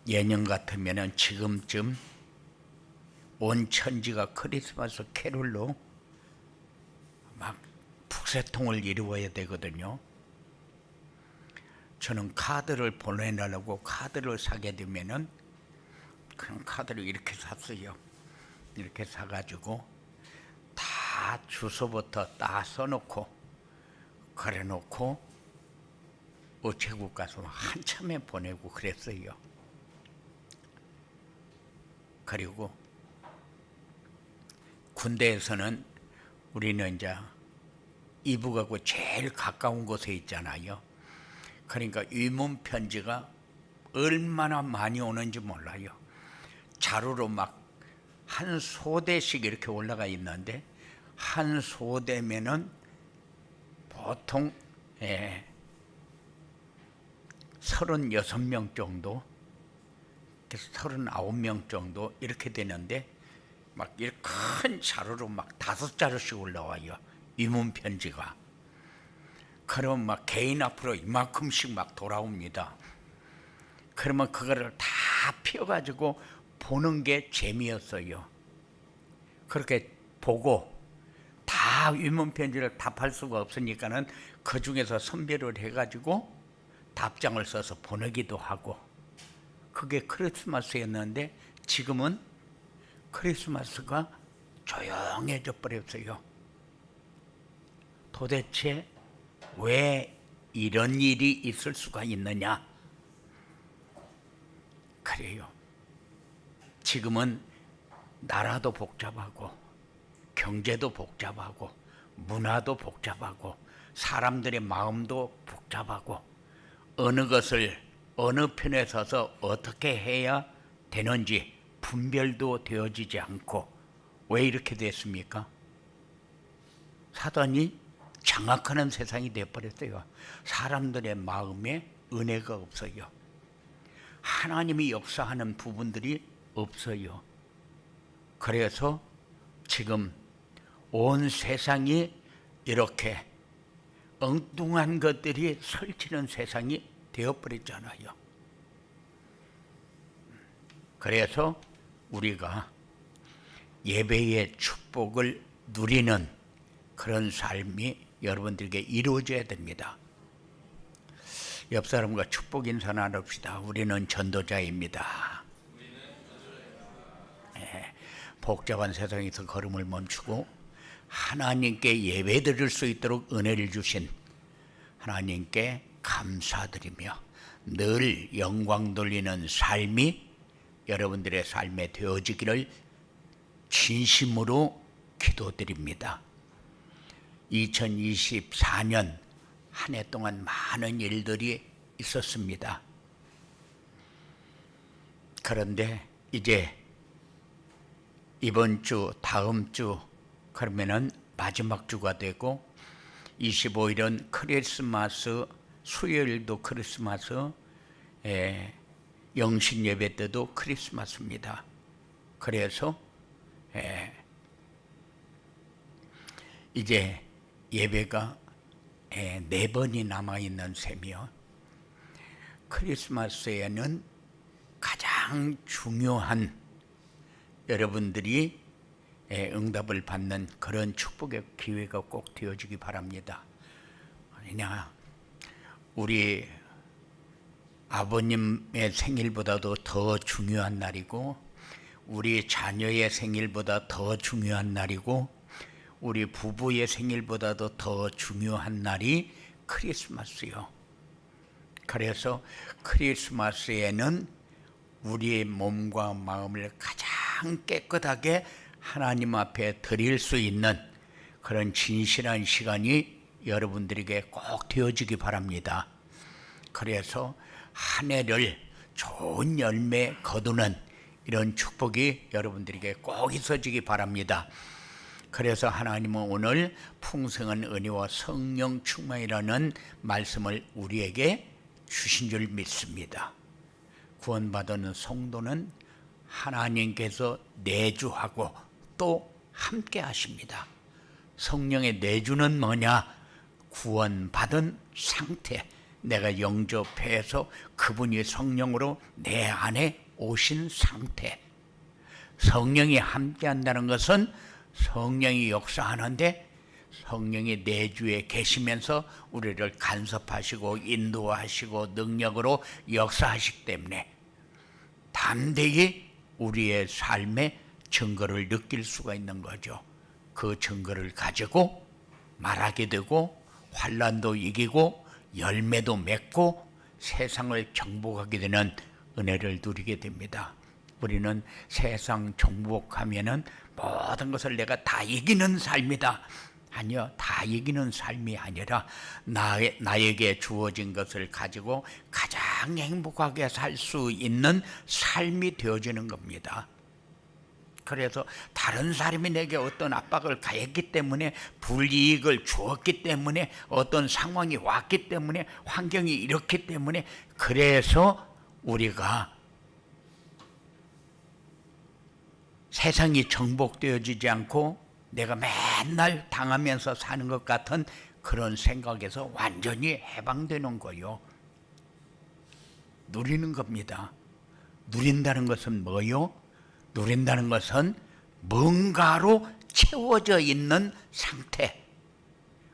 예년 같으면은 지금쯤 온 천지가 크리스마스 캐롤로 막 북새통을 이루어야 되거든요. 저는 카드를 보내려고 카드를 사게 되면은 그냥 카드를 이렇게 샀어요. 이렇게 사가지고 다 주소부터 다 써놓고 그래놓고 우체국 가서 한참에 보내고 그랬어요. 그리고 군대에서는 우리는 이제 이북하고 제일 가까운 곳에 있잖아요. 그러니까 위문 편지가 얼마나 많이 오는지 몰라요. 자루로 막 한 소대씩 이렇게 올라가 있는데 한 소대면은 보통 36명 정도, 39명 정도 이렇게 되는데 막 이렇게 큰 자루로 막 5자루씩 올라와요. 위문 편지가. 그러면 막 개인 앞으로 이만큼씩 막 돌아옵니다. 그러면 그거를 다 펴가지고 보는 게 재미였어요. 그렇게 보고 다 위문 편지를 답할 수가 없으니까는 그 중에서 선별을 해가지고 답장을 써서 보내기도 하고, 그게 크리스마스였는데 지금은 크리스마스가 조용해져 버렸어요. 도대체 왜 이런 일이 있을 수가 있느냐? 그래요. 지금은 나라도 복잡하고 경제도 복잡하고 문화도 복잡하고 사람들의 마음도 복잡하고 어느 것을 어느 편에 서서 어떻게 해야 되는지 분별도 되어지지 않고, 왜 이렇게 됐습니까? 사단이 장악하는 세상이 되어버렸어요. 사람들의 마음에 은혜가 없어요. 하나님이 역사하는 부분들이 없어요. 그래서 지금 온 세상이 이렇게 엉뚱한 것들이 설치는 세상이 되어버렸잖아요. 그래서 우리가 예배의 축복을 누리는 그런 삶이 여러분들에게 이루어져야 됩니다. 옆 사람과 축복 인사 나눕시다. 우리는 전도자입니다. 복잡한 세상에서 걸음을 멈추고 하나님께 예배 드릴 수 있도록 은혜를 주신 하나님께 감사드리며 늘 영광 돌리는 삶이 여러분들의 삶에 되어지기를 진심으로 기도드립니다. 2024년 한 해 동안 많은 일들이 있었습니다. 그런데 이제 이번 주, 다음 주 그러면은 마지막 주가 되고 25일은 크리스마스, 수요일도 크리스마스, 영신 예배 때도 크리스마스입니다. 그래서 이제 예배가 4번이 남아있는 셈이요. 크리스마스에는 가장 중요한 여러분들이 응답을 받는 그런 축복의 기회가 꼭 되어지기 바랍니다. 아니냐, 우리 아버님의 생일보다도 더 중요한 날이고 우리 자녀의 생일보다 더 중요한 날이고 우리 부부의 생일보다도 더 중요한 날이 크리스마스요. 그래서 크리스마스에는 우리의 몸과 마음을 가장 깨끗하게 하나님 앞에 드릴 수 있는 그런 진실한 시간이 여러분들에게 꼭 되어지기 바랍니다. 그래서 한 해를 좋은 열매 거두는 이런 축복이 여러분들에게 꼭 있어지기 바랍니다. 그래서 하나님은 오늘 풍성한 은혜와 성령 충만이라는 말씀을 우리에게 주신 줄 믿습니다. 구원받은 성도는 하나님께서 내주하고 또 함께 하십니다. 성령의 내주는 뭐냐? 구원받은 상태, 내가 영접해서 그분이 성령으로 내 안에 오신 상태. 성령이 함께한다는 것은 성령이 역사하는데 성령이 내주에 계시면서 우리를 간섭하시고 인도하시고 능력으로 역사하시기 때문에 담대히 우리의 삶의 증거를 느낄 수가 있는 거죠. 그 증거를 가지고 말하게 되고 환난도 이기고 열매도 맺고 세상을 정복하게 되는 은혜를 누리게 됩니다. 우리는 세상 정복하면은 모든 것을 내가 다 이기는 삶이다. 아니요, 다 이기는 삶이 아니라 나에게 주어진 것을 가지고 가장 행복하게 살 수 있는 삶이 되어지는 겁니다. 그래서 다른 사람이 내게 어떤 압박을 가했기 때문에 불이익을 주었기 때문에 어떤 상황이 왔기 때문에 환경이 이렇기 때문에 그래서 우리가 세상이 정복되어지지 않고 내가 맨날 당하면서 사는 것 같은 그런 생각에서 완전히 해방되는 거요. 누리는 겁니다. 누린다는 것은 뭐요? 누린다는 것은 뭔가로 채워져 있는 상태.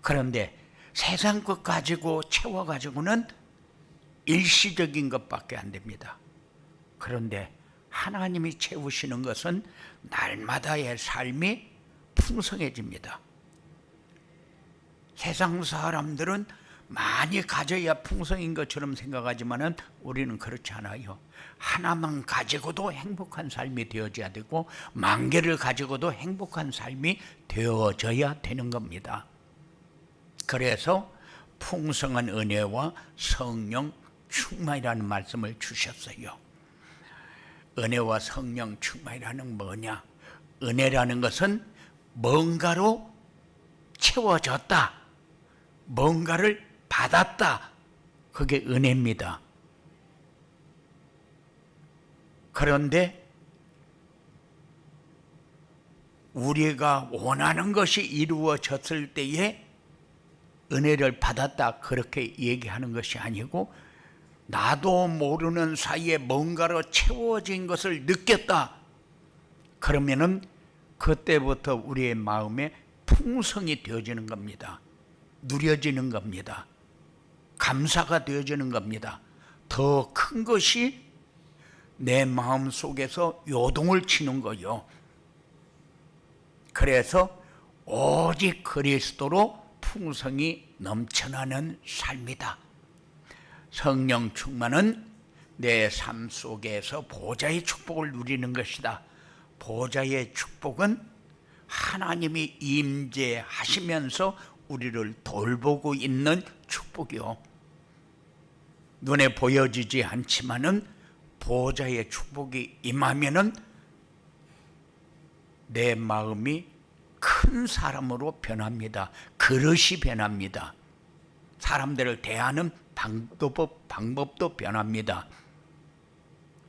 그런데 세상 것 가지고 채워가지고는 일시적인 것밖에 안 됩니다. 그런데 하나님이 채우시는 것은 날마다의 삶이 풍성해집니다. 세상 사람들은 많이 가져야 풍성인 것처럼 생각하지만 우리는 그렇지 않아요. 하나만 가지고도 행복한 삶이 되어져야 되고 10,000개를 가지고도 행복한 삶이 되어져야 되는 겁니다. 그래서 풍성한 은혜와 성령 충만이라는 말씀을 주셨어요. 은혜와 성령 충만이라는 뭐냐? 은혜라는 것은 뭔가로 채워졌다. 뭔가를 받았다. 그게 은혜입니다. 그런데 우리가 원하는 것이 이루어졌을 때에 은혜를 받았다 그렇게 얘기하는 것이 아니고 나도 모르는 사이에 뭔가로 채워진 것을 느꼈다. 그러면은 그때부터 우리의 마음에 풍성이 되어지는 겁니다. 누려지는 겁니다. 감사가 되어지는 겁니다. 더 큰 것이 내 마음 속에서 요동을 치는 거요. 그래서 오직 그리스도로 풍성이 넘쳐나는 삶이다. 성령 충만은 내 삶 속에서 보좌의 축복을 누리는 것이다. 보좌의 축복은 하나님이 임재하시면서 우리를 돌보고 있는 축복이요. 눈에 보여지지 않지만은 보좌의 축복이 임하면은 내 마음이 큰 사람으로 변합니다. 그릇이 변합니다. 사람들을 대하는 방법도 변합니다.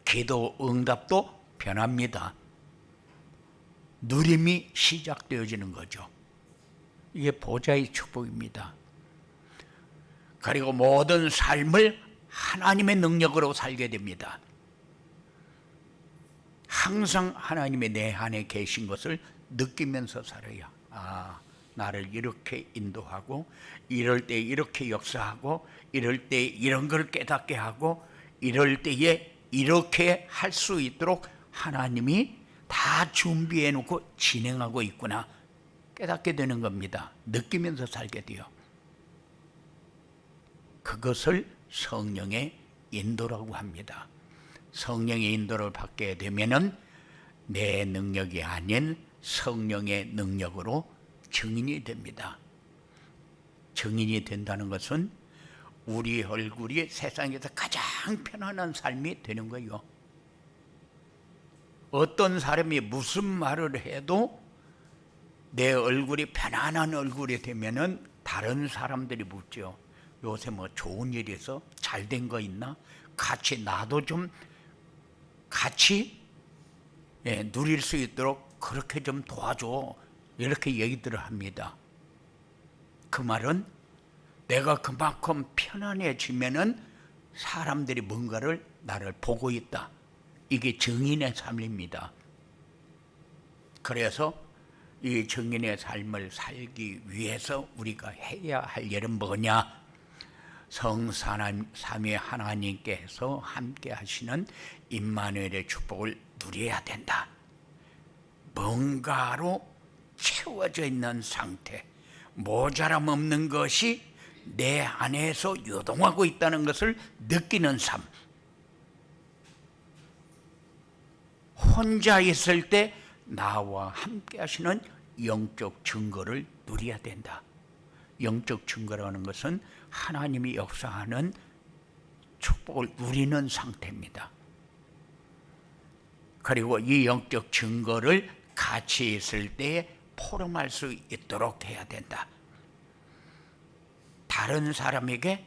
기도 응답도 변합니다. 누림이 시작되어지는 거죠. 이게 보좌의 축복입니다. 그리고 모든 삶을 하나님의 능력으로 살게 됩니다. 항상 하나님의 내 안에 계신 것을 느끼면서 살아요. 아, 나를 이렇게 인도하고 이럴 때 이렇게 역사하고 이럴 때 이런 걸 깨닫게 하고 이럴 때에 이렇게 할 수 있도록 하나님이 다 준비해 놓고 진행하고 있구나 깨닫게 되는 겁니다. 느끼면서 살게 돼요. 그것을 성령의 인도라고 합니다. 성령의 인도를 받게 되면은 내 능력이 아닌 성령의 능력으로 증인이 됩니다. 증인이 된다는 것은 우리 얼굴이 세상에서 가장 편안한 삶이 되는 거예요. 어떤 사람이 무슨 말을 해도 내 얼굴이 편안한 얼굴이 되면은 다른 사람들이 묻죠. 요새 뭐 좋은 일이 있어? 잘 된 거 있나? 같이 나도 좀 같이 누릴 수 있도록 그렇게 좀 도와줘. 이렇게 얘기들을 합니다. 그 말은 내가 그만큼 편안해지면은 사람들이 뭔가를 나를 보고 있다. 이게 증인의 삶입니다. 그래서 이 증인의 삶을 살기 위해서 우리가 해야 할 일은 뭐냐? 성삼위 하나님께서 함께 하시는 임마누엘의 축복을 누려야 된다. 뭔가로 채워져 있는 상태, 모자람 없는 것이 내 안에서 요동하고 있다는 것을 느끼는 삶. 혼자 있을 때 나와 함께 하시는 영적 증거를 누려야 된다. 영적 증거라는 것은 하나님이 역사하는 축복을 누리는 상태입니다. 그리고 이 영적 증거를 같이 있을 때에 포럼할 수 있도록 해야 된다. 다른 사람에게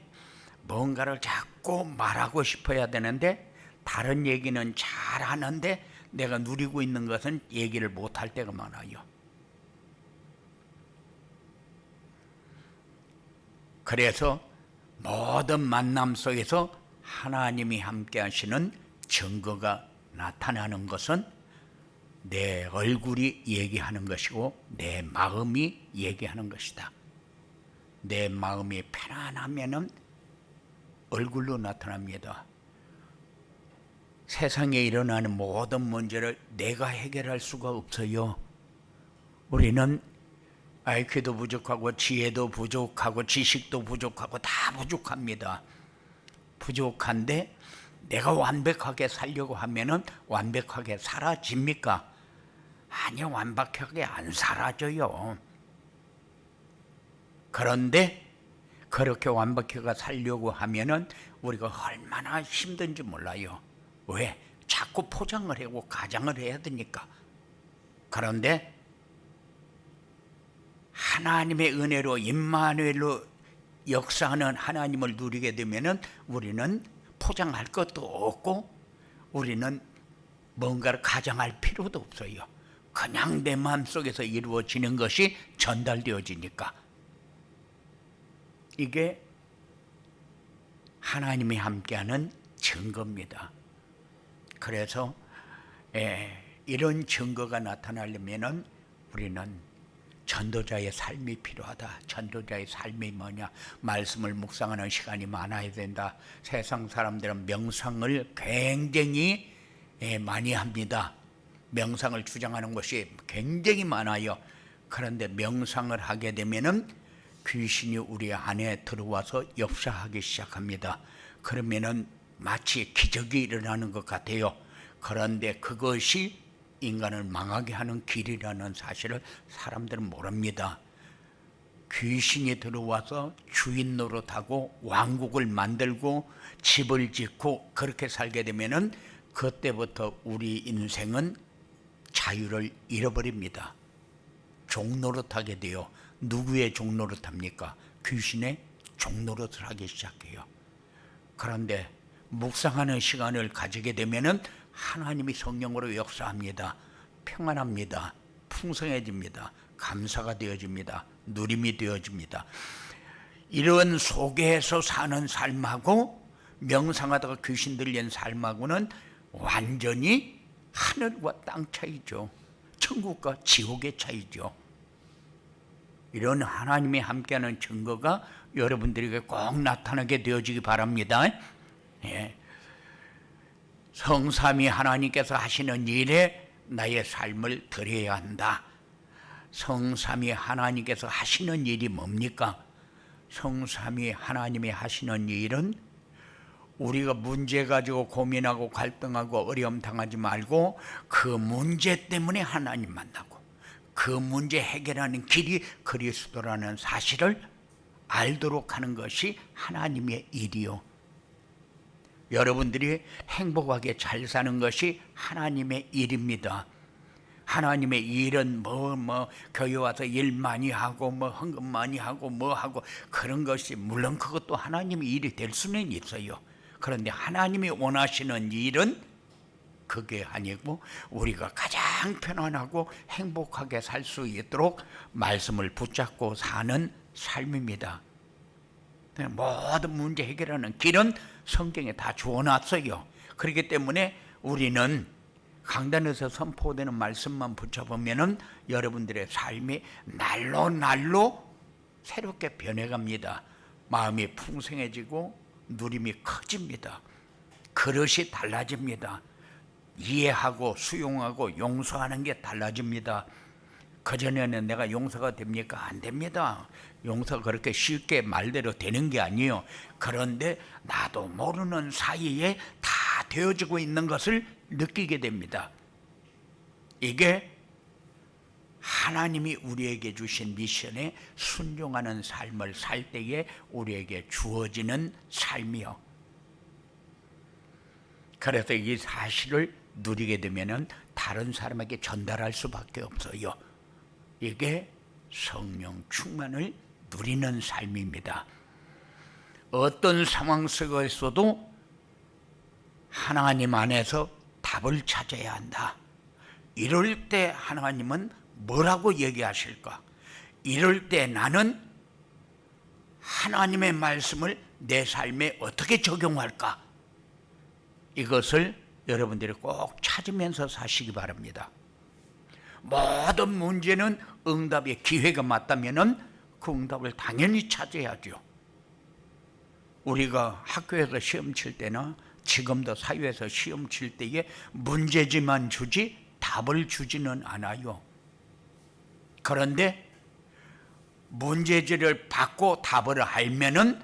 뭔가를 자꾸 말하고 싶어야 되는데 다른 얘기는 잘하는데 내가 누리고 있는 것은 얘기를 못할 때가 많아요. 그래서 모든 만남 속에서 하나님이 함께 하시는 증거가 나타나는 것은 내 얼굴이 얘기하는 것이고 내 마음이 얘기하는 것이다. 내 마음이 편안하면은 얼굴로 나타납니다. 세상에 일어나는 모든 문제를 내가 해결할 수가 없어요. 우리는 IQ도 부족하고 지혜도 부족하고 지식도 부족하고 다 부족합니다. 부족한데 내가 완벽하게 살려고 하면은 완벽하게 사라집니까? 아니요, 완벽하게 안 사라져요. 그런데 그렇게 완벽하게 살려고 하면은 우리가 얼마나 힘든지 몰라요. 왜? 자꾸 포장을 하고 가장을 해야 되니까. 그런데 하나님의 은혜로 임마누엘로 역사하는 하나님을 누리게 되면은 우리는 포장할 것도 없고 우리는 뭔가를 가장할 필요도 없어요. 그냥 내 마음속에서 이루어지는 것이 전달되어지니까. 이게 하나님이 함께하는 증거입니다. 그래서 이런 증거가 나타나려면은 우리는 전도자의 삶이 필요하다. 전도자의 삶이 뭐냐? 말씀을 묵상하는 시간이 많아야 된다. 세상 사람들은 명상을 굉장히 많이 합니다. 명상을 주장하는 것이 굉장히 많아요. 그런데 명상을 하게 되면은 귀신이 우리 안에 들어와서 역사하기 시작합니다. 그러면은 마치 기적이 일어나는 것 같아요. 그런데 그것이 인간을 망하게 하는 길이라는 사실을 사람들은 모릅니다. 귀신이 들어와서 주인 노릇하고 왕국을 만들고 집을 짓고 그렇게 살게 되면은 그때부터 우리 인생은 자유를 잃어버립니다. 종노릇하게 돼요. 누구의 종노릇합니까? 귀신의 종노릇을 하기 시작해요. 그런데 묵상하는 시간을 가지게 되면은 하나님이 성령으로 역사합니다. 평안합니다. 풍성해집니다. 감사가 되어집니다. 누림이 되어집니다. 이런 속에서 사는 삶하고 명상하다가 귀신 들린 삶하고는 완전히 하늘과 땅 차이죠. 천국과 지옥의 차이죠. 이런 하나님이 함께하는 증거가 여러분들에게 꼭 나타나게 되어지기 바랍니다. 성삼위 하나님께서 하시는 일에 나의 삶을 드려야 한다. 성삼위 하나님께서 하시는 일이 뭡니까? 성삼위 하나님이 하시는 일은 우리가 문제 가지고 고민하고 갈등하고 어려움 당하지 말고 그 문제 때문에 하나님 만나고 그 문제 해결하는 길이 그리스도라는 사실을 알도록 하는 것이 하나님의 일이요. 여러분들이 행복하게 잘 사는 것이 하나님의 일입니다. 하나님의 일은 교회 와서 일 많이 하고 헌금 많이 하고 하고 그런 것이 물론 그것도 하나님의 일이 될 수는 있어요. 그런데 하나님이 원하시는 일은 그게 아니고 우리가 가장 편안하고 행복하게 살 수 있도록 말씀을 붙잡고 사는 삶입니다. 모든 문제 해결하는 길은 성경에 다 주어놨어요. 그렇기 때문에 우리는 강단에서 선포되는 말씀만 붙여보면은 여러분들의 삶이 날로 날로 새롭게 변해갑니다. 마음이 풍성해지고 누림이 커집니다. 그릇이 달라집니다. 이해하고 수용하고 용서하는 게 달라집니다. 그전에는 내가 용서가 됩니까? 안 됩니다. 용서가 그렇게 쉽게 말대로 되는 게 아니에요. 그런데 나도 모르는 사이에 다 되어지고 있는 것을 느끼게 됩니다. 이게 하나님이 우리에게 주신 미션에 순종하는 삶을 살 때에 우리에게 주어지는 삶이요. 그래서 이 사실을 누리게 되면은 다른 사람에게 전달할 수밖에 없어요. 이게 성령 충만을 누리는 삶입니다. 어떤 상황 속에서도 하나님 안에서 답을 찾아야 한다. 이럴 때 하나님은 뭐라고 얘기하실까? 이럴 때 나는 하나님의 말씀을 내 삶에 어떻게 적용할까? 이것을 여러분들이 꼭 찾으면서 사시기 바랍니다. 모든 문제는 응답의 기회가 맞다면은 그 응답을 당연히 찾아야죠. 우리가 학교에서 시험 칠 때나 지금도 사회에서 시험 칠 때에 문제지만 주지 답을 주지는 않아요. 그런데 문제지를 받고 답을 알면은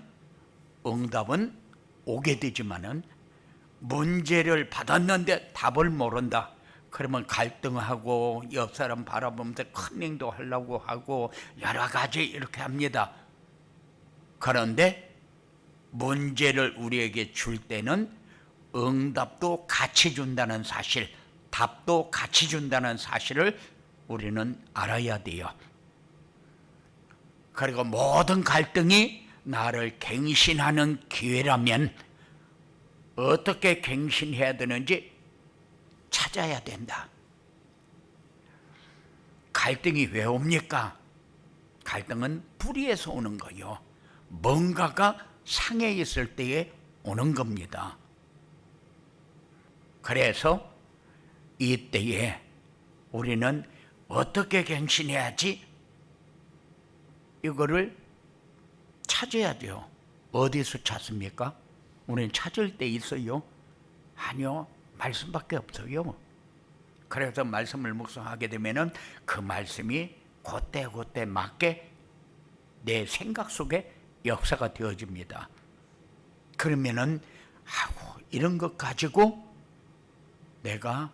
응답은 오게 되지만은 문제를 받았는데 답을 모른다. 그러면 갈등하고 옆 사람 바라보면서 컨닝도 하려고 하고 여러 가지 이렇게 합니다. 그런데 문제를 우리에게 줄 때는 응답도 같이 준다는 사실, 답도 같이 준다는 사실을 우리는 알아야 돼요. 그리고 모든 갈등이 나를 갱신하는 기회라면 어떻게 갱신해야 되는지 찾아야 된다. 갈등이 왜 옵니까? 갈등은 불의에서 오는 거요. 뭔가가 상해 있을 때에 오는 겁니다. 그래서 이때에 우리는 어떻게 갱신해야지? 이거를 찾아야죠. 어디서 찾습니까? 우리는 찾을 때 있어요? 아니요. 말씀밖에 없어요. 그래서 말씀을 묵상하게 되면은 그 말씀이 그때 맞게 내 생각 속에 역사가 되어집니다. 그러면은 이런 것 가지고 내가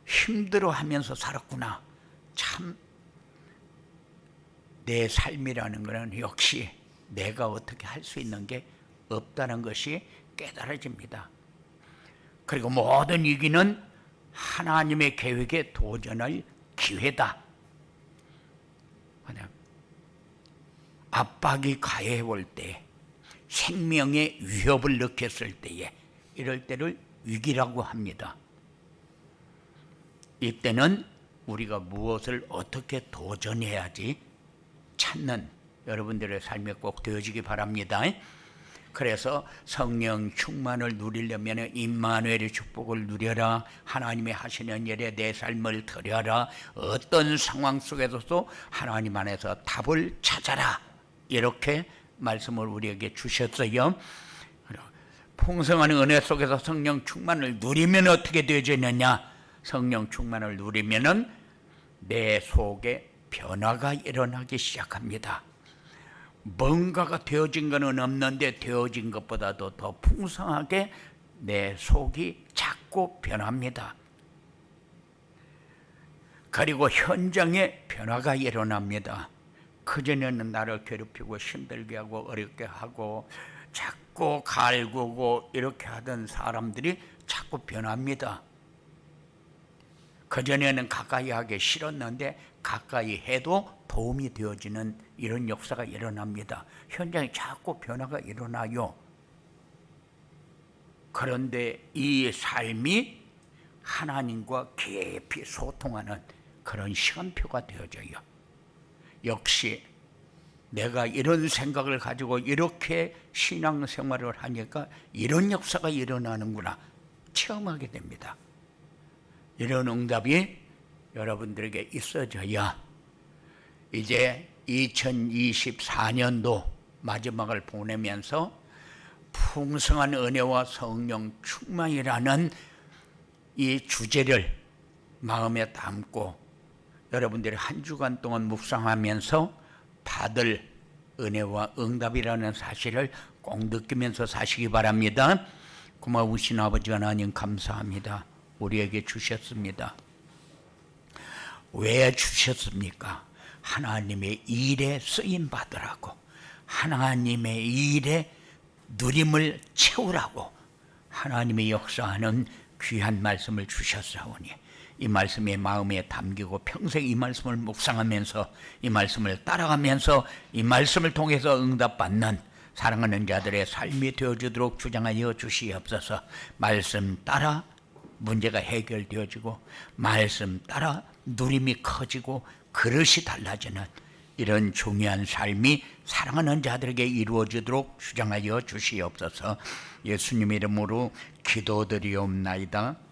힘들어하면서 살았구나. 참 내 삶이라는 것은 역시 내가 어떻게 할 수 있는 게 없다는 것이 깨달아집니다. 그리고 모든 위기는 하나님의 계획에 도전할 기회다. 압박이 가해해 올 때, 생명의 위협을 느꼈을 때에 이럴 때를 위기라고 합니다. 이때는 우리가 무엇을 어떻게 도전해야지 찾는 여러분들의 삶에 꼭 되어지기 바랍니다. 그래서 성령 충만을 누리려면 임마누엘의 축복을 누려라. 하나님이 하시는 일에 내 삶을 드려라. 어떤 상황 속에서도 하나님 안에서 답을 찾아라. 이렇게 말씀을 우리에게 주셨어요. 풍성한 은혜 속에서 성령 충만을 누리면 어떻게 되어지느냐? 성령 충만을 누리면은 내 속에 변화가 일어나기 시작합니다. 뭔가가 되어진 것은 없는데 되어진 것보다도 더 풍성하게 내 속이 자꾸 변합니다. 그리고 현장에 변화가 일어납니다. 그전에는 나를 괴롭히고 힘들게 하고 어렵게 하고 자꾸 갈구고 이렇게 하던 사람들이 자꾸 변합니다. 그전에는 가까이 하기 싫었는데 가까이 해도 도움이 되어지는 이런 역사가 일어납니다. 현장에 자꾸 변화가 일어나요. 그런데 이 삶이 하나님과 깊이 소통하는 그런 시간표가 되어져요. 역시 내가 이런 생각을 가지고 이렇게 신앙생활을 하니까 이런 역사가 일어나는구나 체험하게 됩니다. 이런 응답이 여러분들에게 있어져야 이제 2024년도 마지막을 보내면서 풍성한 은혜와 성령 충만이라는 이 주제를 마음에 담고 여러분들이 한 주간 동안 묵상하면서 받을 은혜와 응답이라는 사실을 꼭 느끼면서 사시기 바랍니다. 고마우신 아버지 하나님 감사합니다. 우리에게 주셨습니다. 왜 주셨습니까? 하나님의 일에 쓰임 받으라고, 하나님의 일에 누림을 채우라고 하나님의 역사하는 귀한 말씀을 주셨사오니 이 말씀이 마음에 담기고 평생 이 말씀을 묵상하면서 이 말씀을 따라가면서 이 말씀을 통해서 응답받는 사랑하는 자들의 삶이 되어주도록 주장하여 주시옵소서. 말씀 따라 문제가 해결되어지고 말씀 따라 누림이 커지고 그릇이 달라지는 이런 중요한 삶이 사랑하는 자들에게 이루어지도록 주장하여 주시옵소서. 예수님 이름으로 기도드리옵나이다.